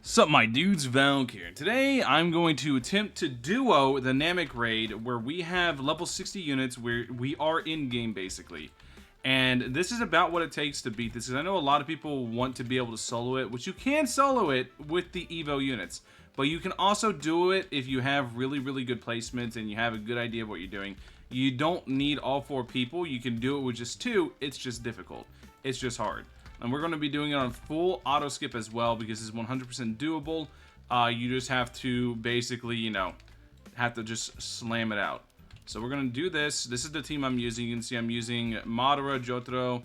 Sup my dudes, Valk here. Today I'm going to attempt to duo the Namek raid where we have level 60 units where we are in game basically. And this is about what it takes to beat this because I know a lot of people want to be able to solo it, which you can solo it with the Evo units. But you can also do it if you have really good placements and you have a good idea of what you're doing. You don't need all 4 people, you can do it with just 2, it's just difficult. It's just hard. And we're going to be doing it on full auto skip as well because it's 100% doable. You just have to basically, have to just slam it out. So we're going to do this. This is the team I'm using. You can see I'm using Madara, Jotaro,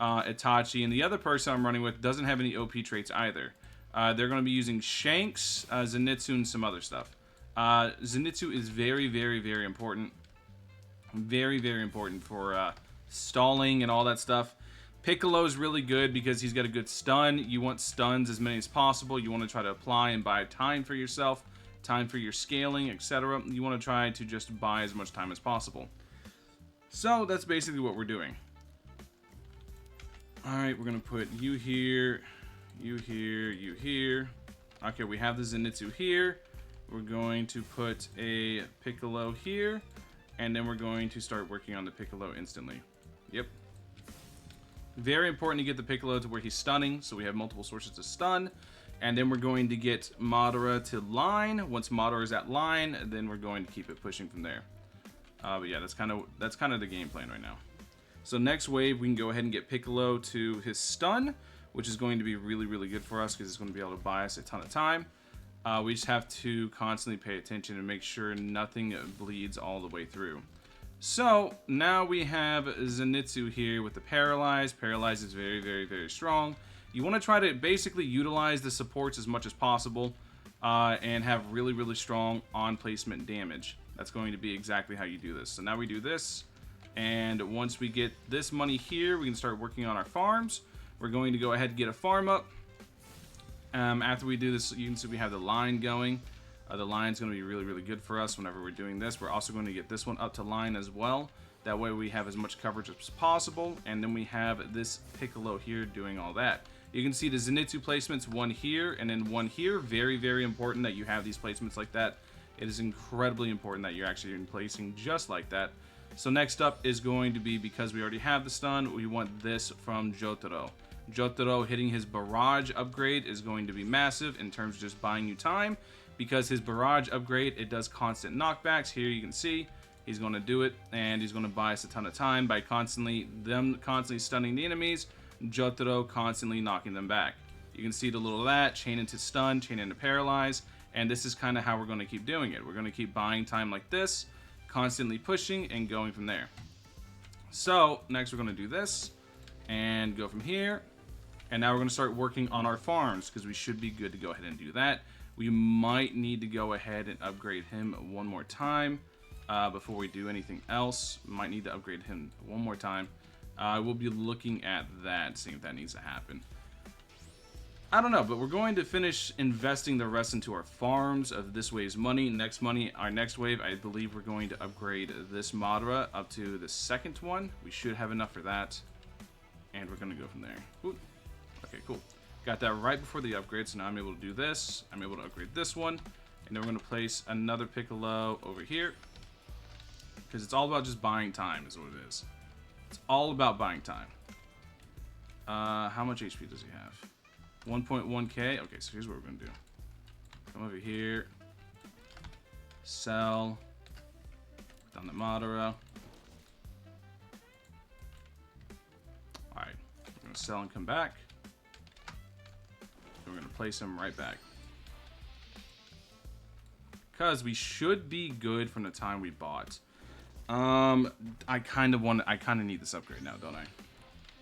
Itachi, and the other person I'm running with doesn't have any OP traits either. They're going to be using Shanks, Zenitsu, and some other stuff. Zenitsu is very important. Very important for stalling and all that stuff. Piccolo is really good because he's got a good stun. You want stuns as many as possible. You want to try to apply and buy time for yourself, time for your scaling, etc. You want to try to just buy as much time as possible. So that's basically what we're doing. Alright, we're going to put you here, you here, you here. Okay, we have the Zenitsu here. We're going to put a Piccolo here. And then we're going to start working on the Piccolo instantly. Yep. Very important to get the Piccolo to where he's stunning, so we have multiple sources to stun. And then we're going to get Madara to line. Once Madara is at line, then we're going to keep it pushing from there. But yeah, that's kind of the game plan right now. So next wave, we can go ahead and get Piccolo to his stun, which is going to be really good for us because it's going to be able to buy us a ton of time. We just have to constantly pay attention and make sure nothing bleeds all the way through. So now we have Zenitsu here with the Paralyze. Paralyze is very strong. You want to try to basically utilize the supports as much as possible and have really strong on placement damage. That's going to be exactly how you do this. So now we do this, and once we get this money here, we can start working on our farms. We're going to go ahead and get a farm up. After we do this, you can see we have the line going. The line's going to be really good for us whenever we're doing this. We're also going to get this one up to line as well. That way we have as much coverage as possible. And then we have this Piccolo here doing all that. You can see the Zenitsu placements, one here and then one here. Very important that you have these placements like that. It is incredibly important that you're actually placing just like that. So next up is going to be, because we already have the stun, we want this from Jotaro. Jotaro hitting his barrage upgrade is going to be massive in terms of just buying you time. Because his barrage upgrade, it does constant knockbacks. Here you can see he's going to do it, and he's going to buy us a ton of time by constantly stunning the enemies, Jotaro constantly knocking them back. You can see the little that, chain into stun, chain into paralyze, and this is kind of how we're going to keep doing it. We're going to keep buying time like this, constantly pushing and going from there. So next we're going to do this and go from here, and now we're going to start working on our farms because we should be good to go ahead and do that. We might need to go ahead and upgrade him one more time before we do anything else. Might need to upgrade him one more time. We'll be looking at that, seeing if that needs to happen. I don't know, but we're going to finish investing the rest into our farms of this wave's money. Our next wave, I believe we're going to upgrade this Madara up to the second one. We should have enough for that. And we're going to go from there. Ooh. Okay, cool. Got that right before the upgrade, so now I'm able to do this. I'm able to upgrade this one. And then we're going to place another Piccolo over here. Because it's all about just buying time is what it is. It's all about buying time. How much HP does he have? 1.1k. Okay, so here's what we're going to do. Come over here. Sell. Down the Madara. Alright. We're going to sell and come back. We're going to place him right back. Because we should be good from the time we bought. I kind of need this upgrade now, don't I?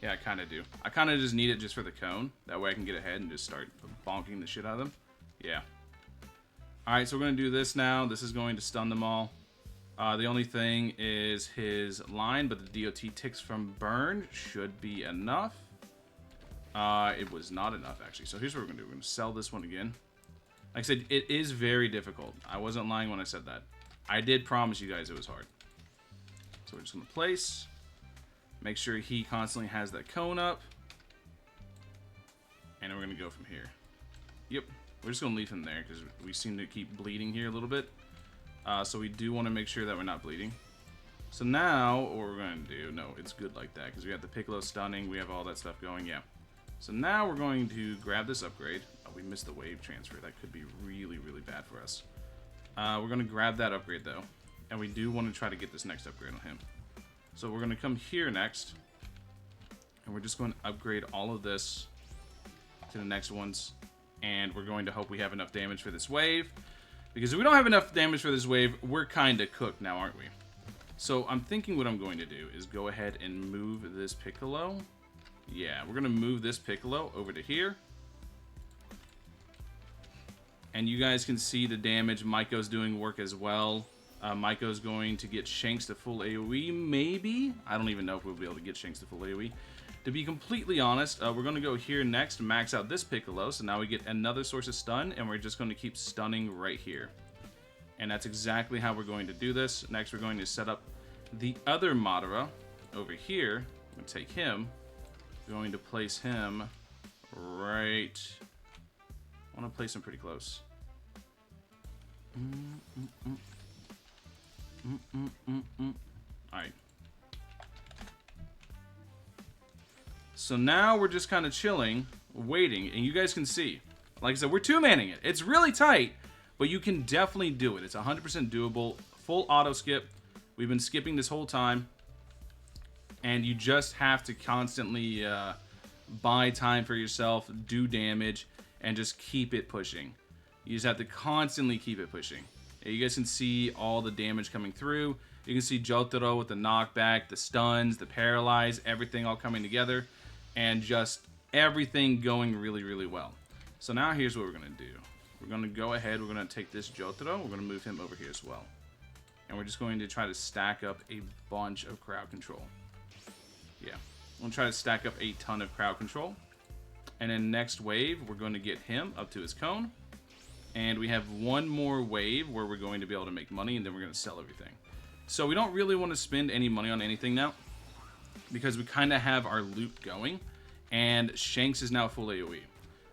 Yeah, I kind of do. I kind of just need it just for the cone. That way I can get ahead and just start bonking the shit out of them. Yeah. Alright, so we're going to do this now. This is going to stun them all. The only thing is his line, but the DOT ticks from burn should be enough. It was not enough, actually. So here's what we're going to do. We're going to sell this one again. Like I said, it is very difficult. I wasn't lying when I said that. I did promise you guys it was hard. So we're just going to place. Make sure he constantly has that cone up. And we're going to go from here. Yep. We're just going to leave him there because we seem to keep bleeding here a little bit. So we do want to make sure that we're not bleeding. So now, what we're going to do, no, it's good like that because we have the Piccolo stunning, we have all that stuff going, yeah. So now we're going to grab this upgrade. Oh, we missed the wave transfer. That could be really, really bad for us. We're going to grab that upgrade though. And we do want to try to get this next upgrade on him. So we're going to come here next. And we're just going to upgrade all of this to the next ones. And we're going to hope we have enough damage for this wave. Because if we don't have enough damage for this wave, we're kind of cooked now, aren't we? So I'm thinking what I'm going to do is go ahead and move this Piccolo. Yeah, we're going to move this Piccolo over to here. And you guys can see the damage. Maiko's doing work as well. Maiko's going to get Shanks to full AoE, maybe? I don't even know if we'll be able to get Shanks to full AoE. To be completely honest, we're going to go here next, max out this Piccolo. So now we get another source of stun, and we're just going to keep stunning right here. And that's exactly how we're going to do this. Next, we're going to set up the other Madara over here. I'm going to take him. Going to place him right. I want to place him pretty close. Alright. So now we're just kind of chilling, waiting, and you guys can see. Like I said, we're two-manning it. It's really tight, but you can definitely do it. It's 100% doable. Full auto skip. We've been skipping this whole time. And you just have to constantly buy time for yourself, do damage, and just keep it pushing. You just have to constantly keep it pushing. You guys can see all the damage coming through. You can see Jotaro with the knockback, the stuns, the paralyze, everything all coming together. And just everything going really, really well. So now here's what we're going to do. We're going to go ahead, we're going to take this Jotaro, we're going to move him over here as well. And we're just going to try to stack up a bunch of crowd control. Yeah, I'm going to try to stack up a ton of crowd control. And then next wave, we're going to get him up to his cone. And we have one more wave where we're going to be able to make money, and then we're going to sell everything. So we don't really want to spend any money on anything now, because we kind of have our loop going, and Shanks is now full AoE.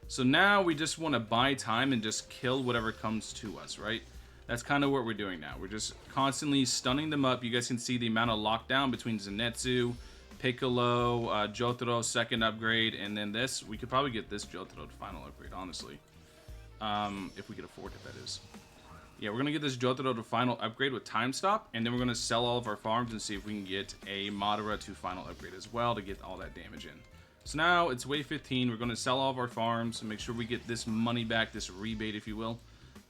So now we just want to buy time and just kill whatever comes to us, right? That's kind of what we're doing now. We're just constantly stunning them up. You guys can see the amount of lockdown between Zenitsu, Piccolo, Jotaro, second upgrade, and then this. We could probably get this Jotaro to final upgrade, honestly. If we could afford it, that is. Yeah, we're going to get this Jotaro to final upgrade with time stop, and then we're going to sell all of our farms and see if we can get a Madara to final upgrade as well to get all that damage in. So now it's wave 15. We're going to sell all of our farms and make sure we get this money back, this rebate, if you will.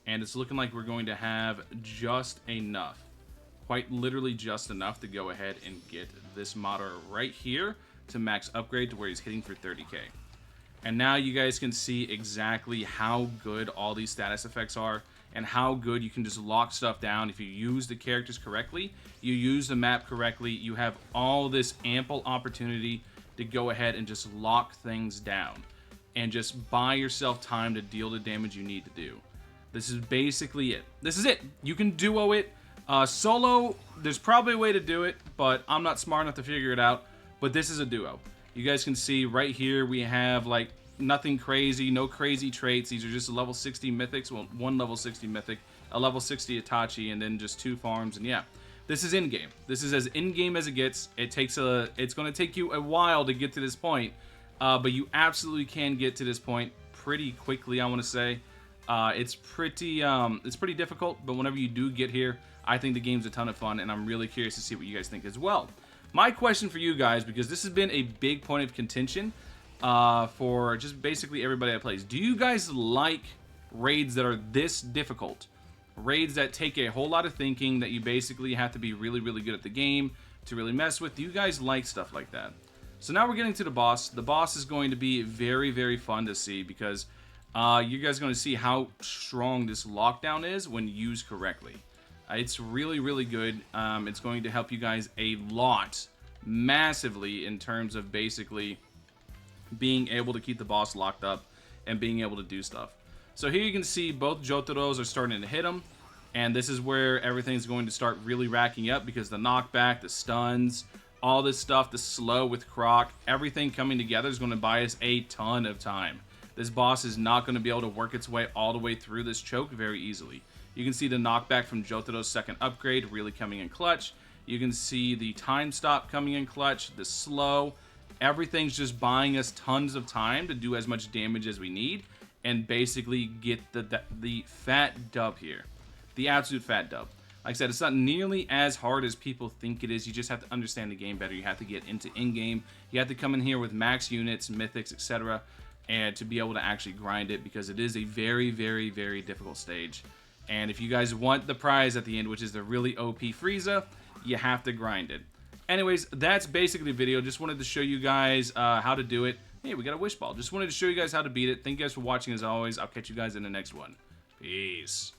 And it's looking like we're going to have just enough. Quite literally just enough to go ahead and get this Madara right here to max upgrade to where he's hitting for 30k. And now you guys can see exactly how good all these status effects are and how good you can just lock stuff down. If you use the characters correctly, you use the map correctly, you have all this ample opportunity to go ahead and just lock things down and just buy yourself time to deal the damage you need to do. This is basically it. This is it. You can duo it. Solo, there's probably a way to do it, but I'm not smart enough to figure it out. But this is a duo. You guys can see right here we have like nothing crazy, no crazy traits. These are just level 60 mythics. Well, one level 60 mythic, a level 60 Itachi, and then just 2 farms. And yeah, this is in-game. This is as in-game as it gets. It's going to take you a while to get to this point, but you absolutely can get to this point pretty quickly, I want to say. It's pretty difficult, but whenever you do get here, I think the game's a ton of fun, and I'm really curious to see what you guys think as well. My question for you guys, because this has been a big point of contention for just basically everybody that plays. Do you guys like raids that are this difficult? Raids that take a whole lot of thinking, that you basically have to be really, really good at the game to really mess with? Do you guys like stuff like that? So now we're getting to the boss. The boss is going to be very, very fun to see because you guys are going to see how strong this lockdown is when used correctly. It's really, really good. It's going to help you guys a lot, massively, in terms of basically being able to keep the boss locked up and being able to do stuff. So here you can see both Jotaros are starting to hit him, and this is where everything's going to start really racking up because the knockback, the stuns, all this stuff, the slow with Croc, everything coming together is going to buy us a ton of time. this boss is not going to be able to work its way all the way through this choke very easily. You can see the knockback from Jotaro's second upgrade really coming in clutch. You can see the time stop coming in clutch, the slow. Everything's just buying us tons of time to do as much damage as we need and basically get the fat dub here. The absolute fat dub. Like I said, it's not nearly as hard as people think it is. You just have to understand the game better. You have to get into in-game. You have to come in here with max units, mythics, etc. and to be able to actually grind it, because it is a very, very, very difficult stage. And if you guys want the prize at the end, which is the really OP Frieza, you have to grind it. Anyways, that's basically the video. Just wanted to show you guys how to do it. Hey, we got a wish ball. Just wanted to show you guys how to beat it. Thank you guys for watching as always. I'll catch you guys in the next one. Peace.